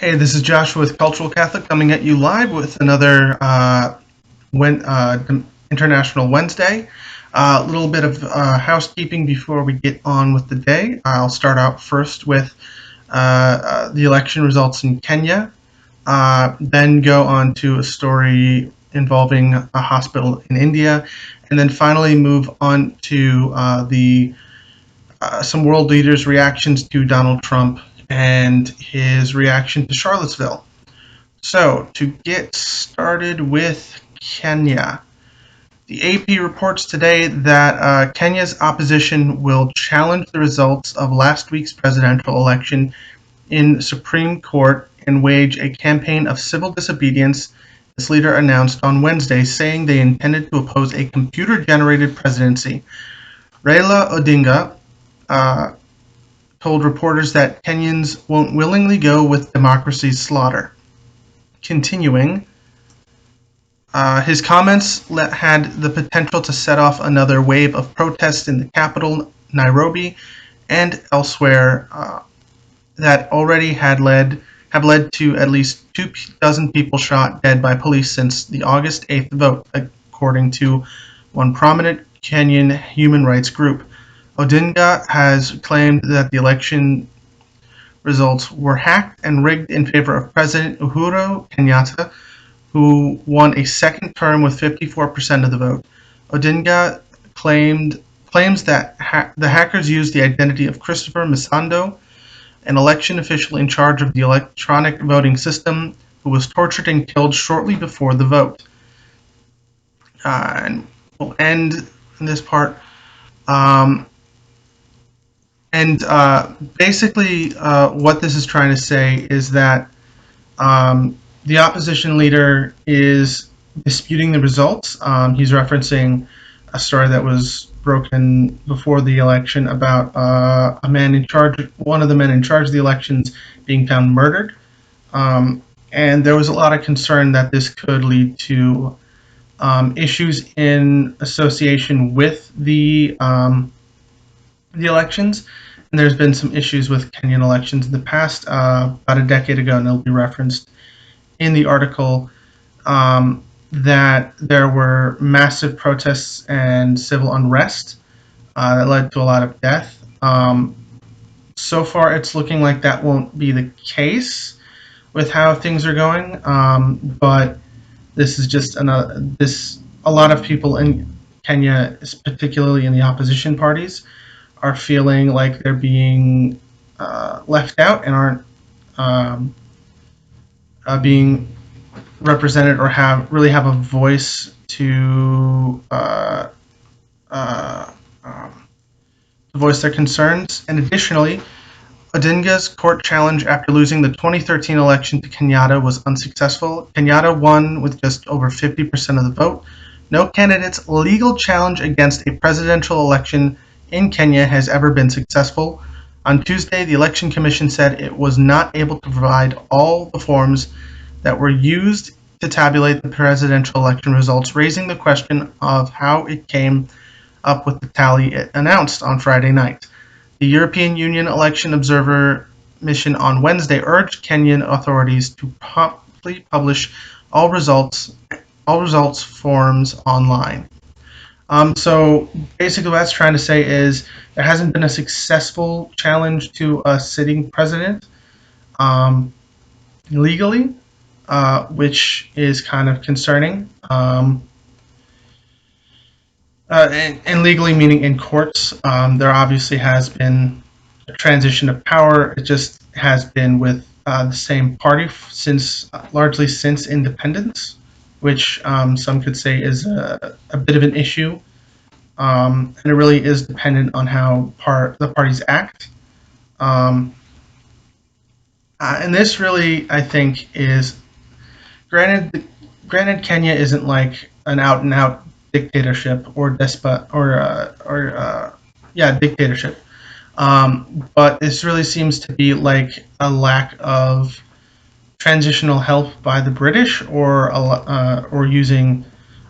Hey, this is Joshua with Cultural Catholic coming at you live with another International Wednesday. A little bit of housekeeping before we get on with the day. I'll start out first with the election results in Kenya, then go on to a story involving a hospital in India, and then finally move on to the some world leaders' reactions to Donald Trump and his reaction to Charlottesville. So, to get started with Kenya, the AP reports today that Kenya's opposition will challenge the results of last week's presidential election in Supreme Court and wage a campaign of civil disobedience. Its leader announced on Wednesday, saying they intended to oppose a computer-generated presidency. Raila Odinga uh, told reporters that Kenyans won't willingly go with democracy's slaughter. Continuing, his comments had the potential to set off another wave of protests in the capital, Nairobi, and elsewhere that already have led to at least 2 dozen people shot dead by police since the August 8th vote, according to one prominent Kenyan human rights group. Odinga has claimed that the election results were hacked and rigged in favor of President Uhuru Kenyatta, who won a second term with 54% of the vote. Odinga claims that the hackers used the identity of Christopher Misando, an election official in charge of the electronic voting system, who was tortured and killed shortly before the vote. And we'll end this part. Um, and basically, what this is trying to say is that the opposition leader is disputing the results. He's referencing a story that was broken before the election about one of the men in charge of the elections being found murdered. And there was a lot of concern that this could lead to issues in association with the elections. And there's been some issues with Kenyan elections in the past, about a decade ago, and it'll be referenced in the article, that there were massive protests and civil unrest that led to a lot of death. So far, it's looking like that won't be the case with how things are going, but this is just another. This a lot of people in Kenya, particularly in the opposition parties, are feeling like they're being left out and aren't um, being represented or have a voice uh, um, to voice their concerns. And additionally, Odinga's court challenge after losing the 2013 election to Kenyatta was unsuccessful. Kenyatta won with just over 50% of the vote. No candidate's legal challenge against a presidential election in Kenya has ever been successful. On Tuesday, the Election Commission said it was not able to provide all the forms that were used to tabulate the presidential election results, raising the question of how it came up with the tally it announced on Friday night. The European Union Election Observer Mission on Wednesday urged Kenyan authorities to promptly publish all results forms online. So basically, what that's trying to say is there hasn't been a successful challenge to a sitting president um, legally, which is kind of concerning. And legally meaning in courts, there obviously has been a transition of power. It just has been with the same party since largely since independence, which some could say is a bit of an issue, and it really is dependent on how the parties act. Um, and this really, I think, is granted. Granted, Kenya isn't like an out and out dictatorship or despot or yeah, dictatorship. But this really seems to be like a lack of transitional help by the British, or using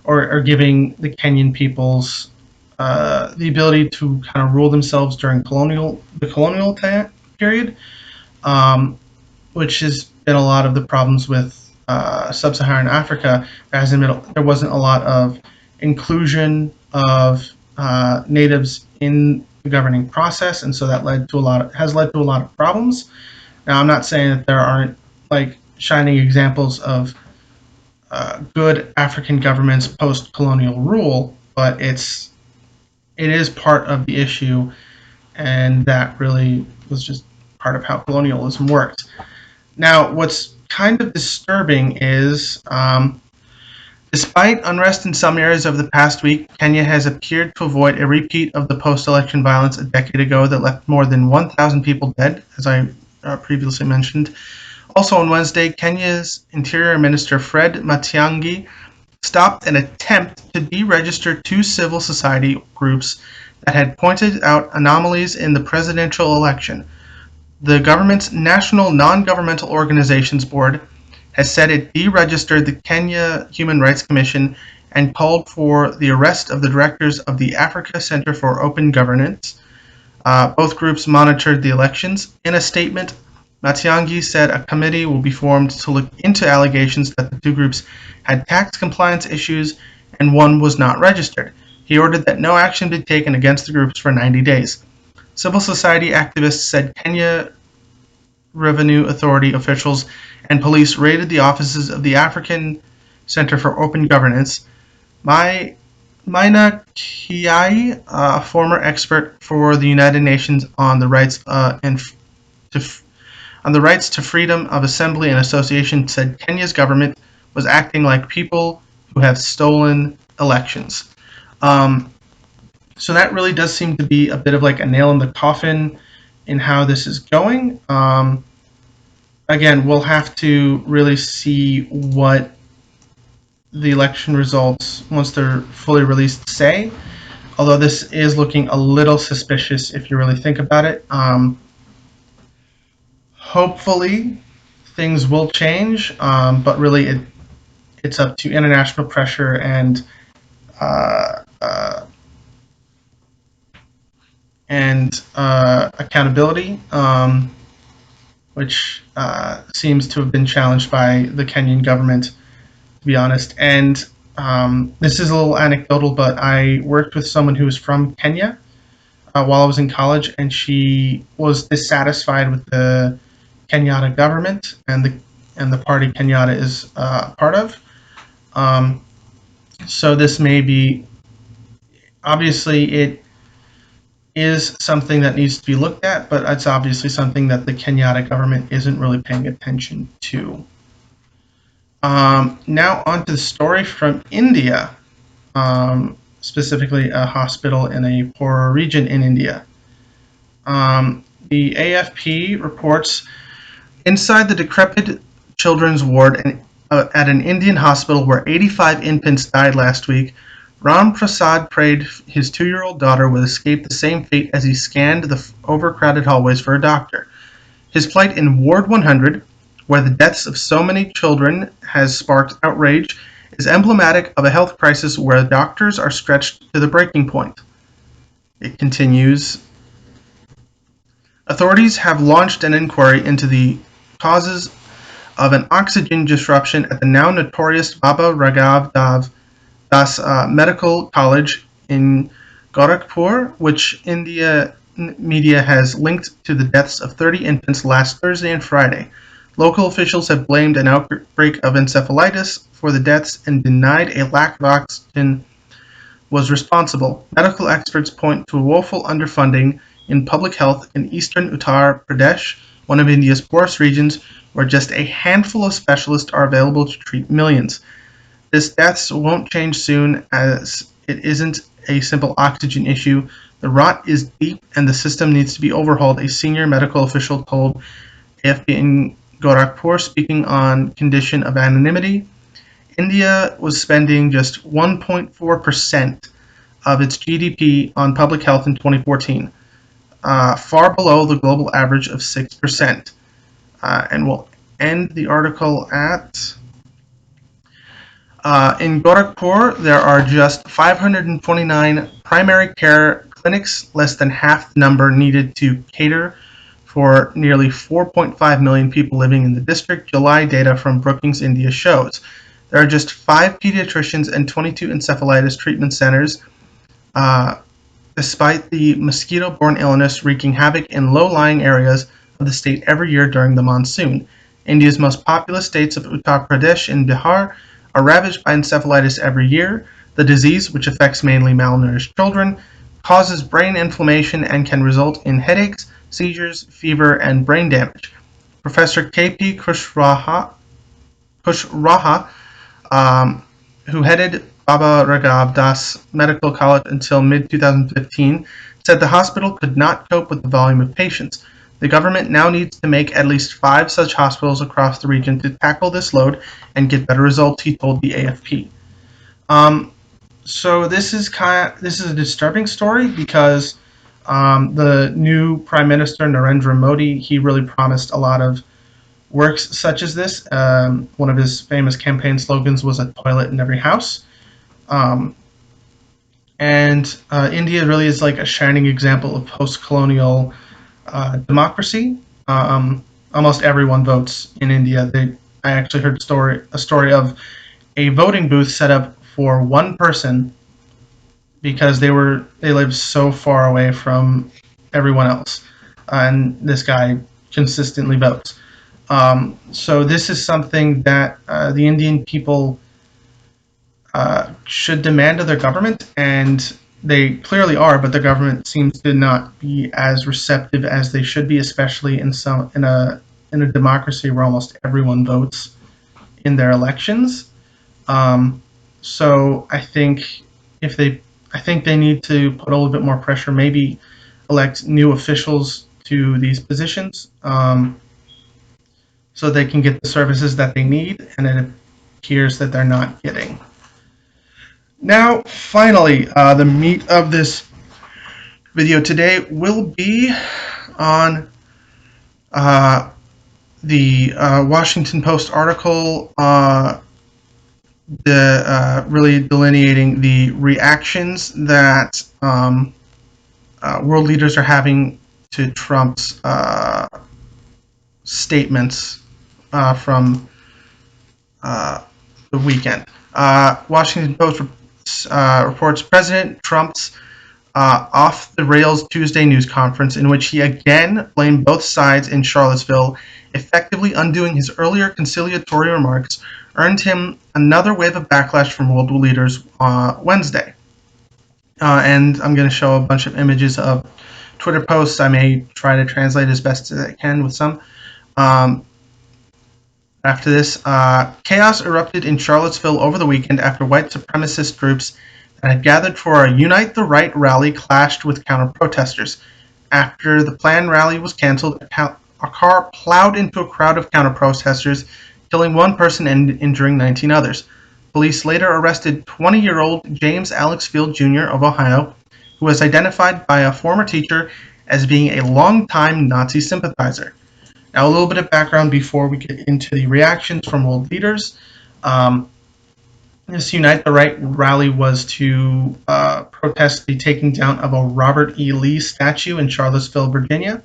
or giving the Kenyan peoples the ability to kind of rule themselves during the colonial period, um, which has been a lot of the problems with sub-Saharan Africa. There wasn't a lot of inclusion of natives in the governing process, and so that has led to a lot of problems. Now, I'm not saying that there aren't like shining examples of good African governments post-colonial rule, but it is part of the issue, and that really was just part of how colonialism worked. Now, what's kind of disturbing is, despite unrest in some areas of the past week, Kenya has appeared to avoid a repeat of the post-election violence a decade ago that left more than 1,000 people dead, as I previously mentioned. Also on Wednesday, Kenya's Interior Minister Fred Matiang'i stopped an attempt to deregister two civil society groups that had pointed out anomalies in the presidential election. The government's National Non-Governmental Organizations Board has said it deregistered the Kenya Human Rights Commission and called for the arrest of the directors of the Africa Center for Open Governance. Both groups monitored the elections. In a statement, Matiang'i said a committee will be formed to look into allegations that the two groups had tax compliance issues and one was not registered. He ordered that no action be taken against the groups for 90 days. Civil society activists said Kenya Revenue Authority officials and police raided the offices of the African Center for Open Governance. Maina Kiai, a former expert for the United Nations on the rights to freedom of assembly and association, said Kenya's government was acting like people who have stolen elections. So that really does seem to be a bit of like a nail in the coffin in how this is going. Again, we'll have to really see what the election results, once they're fully released, say. Although this is looking a little suspicious if you really think about it. Hopefully, things will change, but really it's up to international pressure and accountability, which seems to have been challenged by the Kenyan government, to be honest. And this is a little anecdotal, but I worked with someone who was from Kenya while I was in college, and she was dissatisfied with the Kenyatta government and the party Kenyatta is part of. So this may be, obviously it is something that needs to be looked at, but it's obviously something that the Kenyatta government isn't really paying attention to. Now on to the story from India, specifically a hospital in a poorer region in India. The AFP reports inside the decrepit children's ward at an Indian hospital where 85 infants died last week, Ram Prasad prayed his 2-year-old daughter would escape the same fate as he scanned the overcrowded hallways for a doctor. His plight in Ward 100, where the deaths of so many children has sparked outrage, is emblematic of a health crisis where doctors are stretched to the breaking point. It continues. Authorities have launched an inquiry into the causes of an oxygen disruption at the now notorious Baba Raghav Das Medical College in Gorakhpur, which India media has linked to the deaths of 30 infants last Thursday and Friday. Local officials have blamed an outbreak of encephalitis for the deaths and denied a lack of oxygen was responsible. Medical experts point to woeful underfunding in public health in eastern Uttar Pradesh, one of India's poorest regions, where just a handful of specialists are available to treat millions. These deaths won't change soon, as it isn't a simple oxygen issue. The rot is deep and the system needs to be overhauled, a senior medical official told AFP in Gorakhpur, speaking on condition of anonymity. India was spending just 1.4% of its GDP on public health in 2014, far below the global average of 6%. And we'll end the article at... in Gorakhpur, there are just 529 primary care clinics, less than half the number needed to cater for nearly 4.5 million people living in the district, July data from Brookings India shows. There are just 5 pediatricians and 22 encephalitis treatment centers, despite the mosquito-borne illness wreaking havoc in low-lying areas of the state every year during the monsoon. India's most populous states of Uttar Pradesh and Bihar are ravaged by encephalitis every year. The disease, which affects mainly malnourished children, causes brain inflammation and can result in headaches, seizures, fever, and brain damage. Professor K.P. Kushwaha, who headed Baba Raghav Das Medical College until mid-2015, said the hospital could not cope with the volume of patients. The government now needs to make at least 5 such hospitals across the region to tackle this load and get better results, he told the AFP. So this is a disturbing story because the new Prime Minister Narendra Modi, he really promised a lot of works such as this. One of his famous campaign slogans was "a toilet in every house." Um, and India really is like a shining example of post-colonial democracy. Almost everyone votes in India. I actually heard a story of a voting booth set up for one person because they lived so far away from everyone else, and this guy consistently votes. So this is something that the Indian people should demand of their government, and they clearly are, but the government seems to not be as receptive as they should be, especially in a democracy where almost everyone votes in their elections. So I think they need to put a little bit more pressure, maybe elect new officials to these positions, so they can get the services that they need, and it appears that they're not getting. Now, finally, the meat of this video today will be on the Washington Post article, really delineating the reactions that world leaders are having to Trump's statements from the weekend. Washington Post reports President Trump's off the rails Tuesday news conference, in which he again blamed both sides in Charlottesville, effectively undoing his earlier conciliatory remarks, earned him another wave of backlash from world leaders Wednesday. And I'm going to show a bunch of images of Twitter posts. I may try to translate as best as I can with some. After this, chaos erupted in Charlottesville over the weekend after white supremacist groups that had gathered for a Unite the Right rally clashed with counter-protesters. After the planned rally was canceled, a car plowed into a crowd of counter-protesters, killing one person and injuring 19 others. Police later arrested 20-year-old James Alex Field Jr. of Ohio, who was identified by a former teacher as being a longtime Nazi sympathizer. Now, a little bit of background before we get into the reactions from world leaders. This Unite the Right rally was to protest the taking down of a Robert E. Lee statue in Charlottesville, Virginia.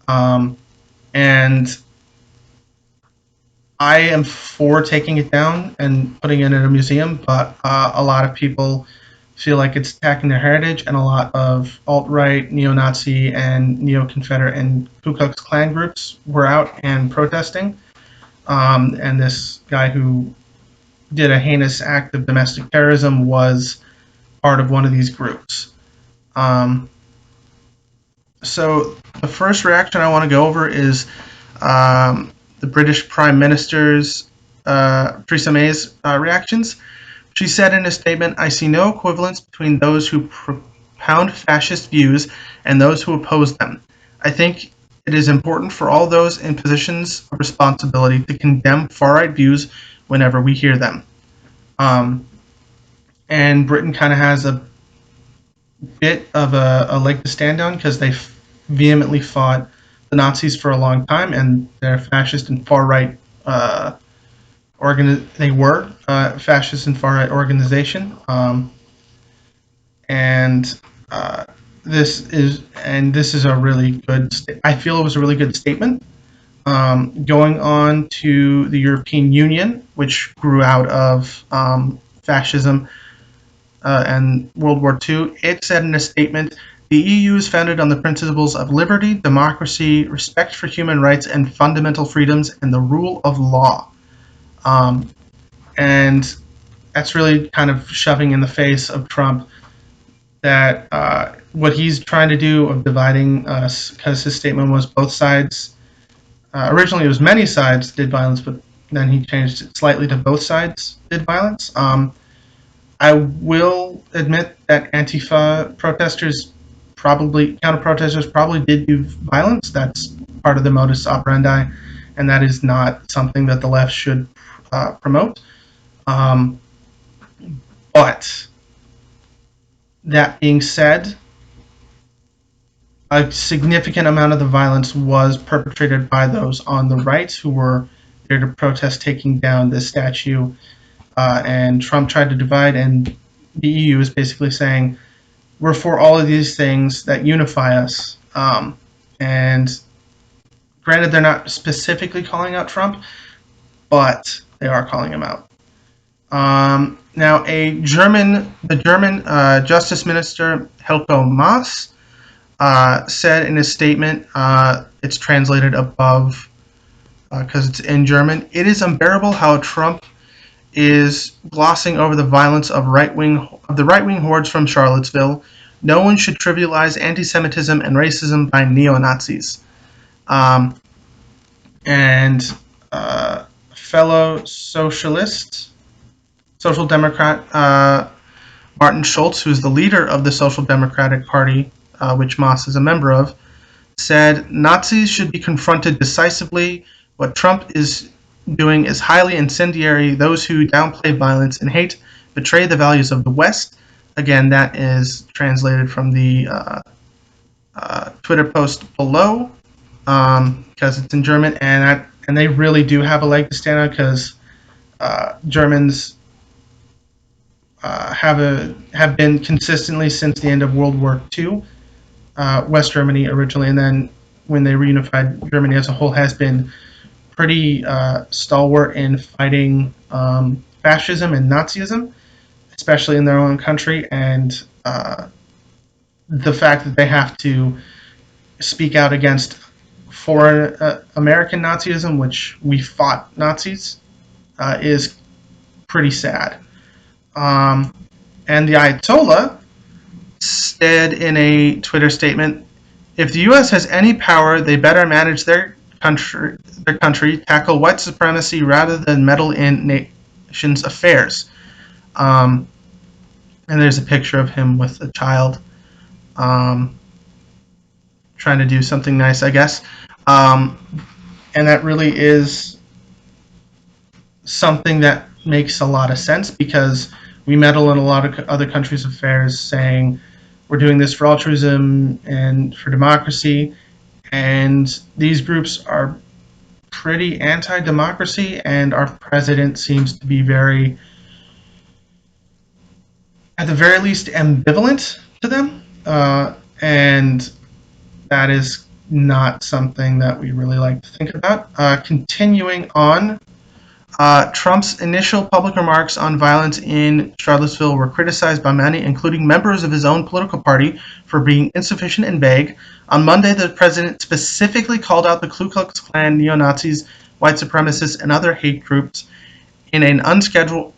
And I am for taking it down and putting it in a museum, but a lot of people feel like it's attacking their heritage, and a lot of alt-right, neo-Nazi, and neo-Confederate and Ku Klux Klan groups were out and protesting. And this guy who did a heinous act of domestic terrorism was part of one of these groups. So the first reaction I want to go over is the British Prime Minister's Theresa May's reactions. She said in a statement, "I see no equivalence between those who propound fascist views and those who oppose them. I think it is important for all those in positions of responsibility to condemn far-right views whenever we hear them." And Britain kind of has a bit of a leg to stand on because they vehemently fought the Nazis for a long time, and they're fascist and far-right they were fascist and far-right organization, and this is a really good. I feel it was a really good statement. Going on to the European Union, which grew out of fascism and World War II, it said in a statement, the EU is founded on the principles of liberty, democracy, respect for human rights and fundamental freedoms, and the rule of law. Um, and that's really kind of shoving in the face of Trump that what he's trying to do of dividing us, because his statement was both sides. Originally, it was many sides did violence, but then he changed it slightly to both sides did violence. I will admit that Antifa protesters counter protesters probably did do violence. That's part of the modus operandi, and that is not something that the left should promote. Um, but that being said, a significant amount of the violence was perpetrated by those on the right who were there to protest taking down this statue. And Trump tried to divide, and the EU is basically saying, we're for all of these things that unify us. And granted, they're not specifically calling out Trump, but they are calling him out. Now, the German Justice Minister Heiko Maas said in his statement, it's translated above because it's in German, it is unbearable how Trump is glossing over the violence of the right-wing hordes from Charlottesville. No one should trivialize anti-Semitism and racism by neo-Nazis. And fellow Social Democrat Martin Schulz, who is the leader of the Social Democratic Party, which Maas is a member of, said Nazis should be confronted decisively. What Trump is doing is highly incendiary. Those who downplay violence and hate betray the values of the West. Again, that is translated from the Twitter post below because it's in German, and they really do have a leg to stand on because Germans have been consistently since the end of World War II. West Germany originally, and then when they reunified, Germany as a whole has been pretty stalwart in fighting fascism and Nazism, especially in their own country, and the fact that they have to speak out against foreign American Nazism, which we fought Nazis, is pretty sad. And the Ayatollah said in a Twitter statement, if the U.S. has any power, they better manage their country, tackle white supremacy rather than meddle in nations' affairs. And there's a picture of him with a child trying to do something nice, I guess. And that really is something that makes a lot of sense because we meddle in a lot of other countries' affairs saying we're doing this for altruism and for democracy, and these groups are pretty anti-democracy, and our president seems to be at the very least, ambivalent to them, and that is not something that we really like to think about. Continuing on, Trump's initial public remarks on violence in Charlottesville were criticized by many, including members of his own political party, for being insufficient and vague. On Monday, the president specifically called out the Ku Klux Klan, neo-Nazis, white supremacists, and other hate groups in unscheduled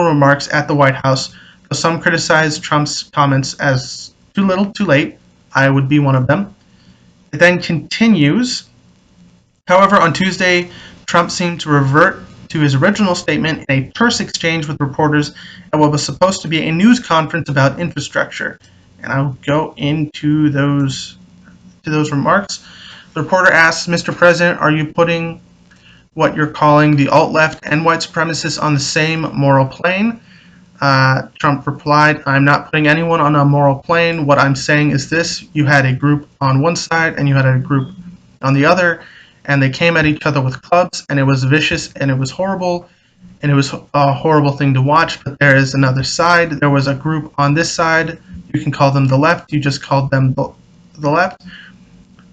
remarks at the White House. Though some criticized Trump's comments as too little, too late, I would be one of them. It then continues. However, on Tuesday, Trump seemed to revert to his original statement in a terse exchange with reporters at what was supposed to be a news conference about infrastructure. And I'll go into those remarks. The reporter asks, Mr. President, are you putting what you're calling the alt-left and white supremacists on the same moral plane? Trump replied, I'm not putting anyone on a moral plane. What I'm saying is this. You had a group on one side and you had a group on the other, and they came at each other with clubs, and it was vicious, and it was horrible, and it was a horrible thing to watch. But there is another side. There was a group on this side. you can call them the left. You just called them the left.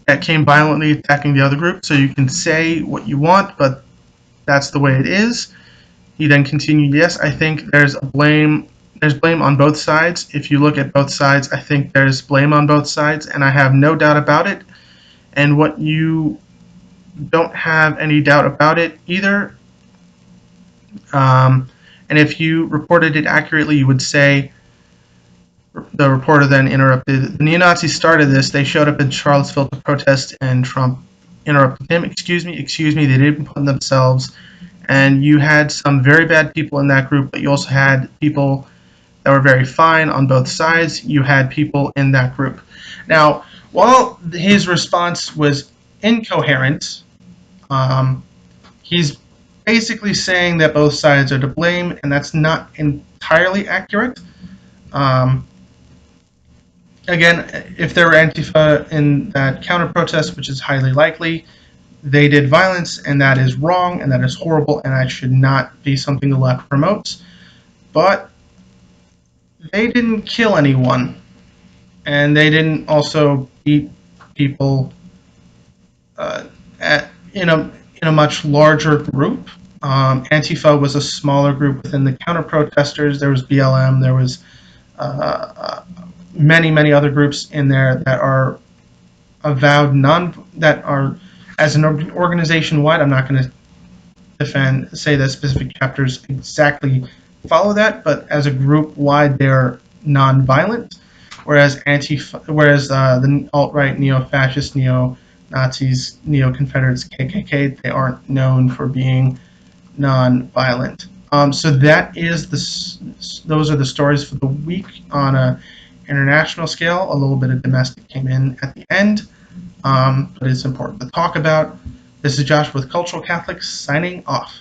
That came violently attacking the other group. So you can say what you want, but that's the way it is. He then continued, yes, I think there's blame on both sides. If you look at both sides, I think there's blame on both sides, and I have no doubt about it. And what you don't have any doubt about it either. And if you reported it accurately, you would say, the reporter then interrupted, the neo-Nazis started this. They showed up in Charlottesville to protest, and Trump interrupted him. Excuse me, they didn't put themselves. And you had some very bad people in that group, but you also had people that were very fine on both sides. You had people in that group. Now, while his response was incoherent, he's basically saying that both sides are to blame, and that's not entirely accurate. Again, if there were Antifa in that counter-protest, which is highly likely, they did violence, and that is wrong, and that is horrible, and that should not be something the left promotes. But they didn't kill anyone, and they didn't also beat people in a much larger group. Antifa was a smaller group within the counter-protesters. There was BLM. There was many other groups in there that are avowed that are, as an organization wide. I'm not going to say that specific chapters exactly follow that, but as a group wide, they're non-violent. Whereas the alt-right, neo-fascist, neo-Nazis, neo-Confederates, KKK, they aren't known for being non-violent. So that is those are the stories for the week on a international scale. A little bit of domestic came in at the end, but it's important to talk about. This is Josh with Cultural Catholics signing off.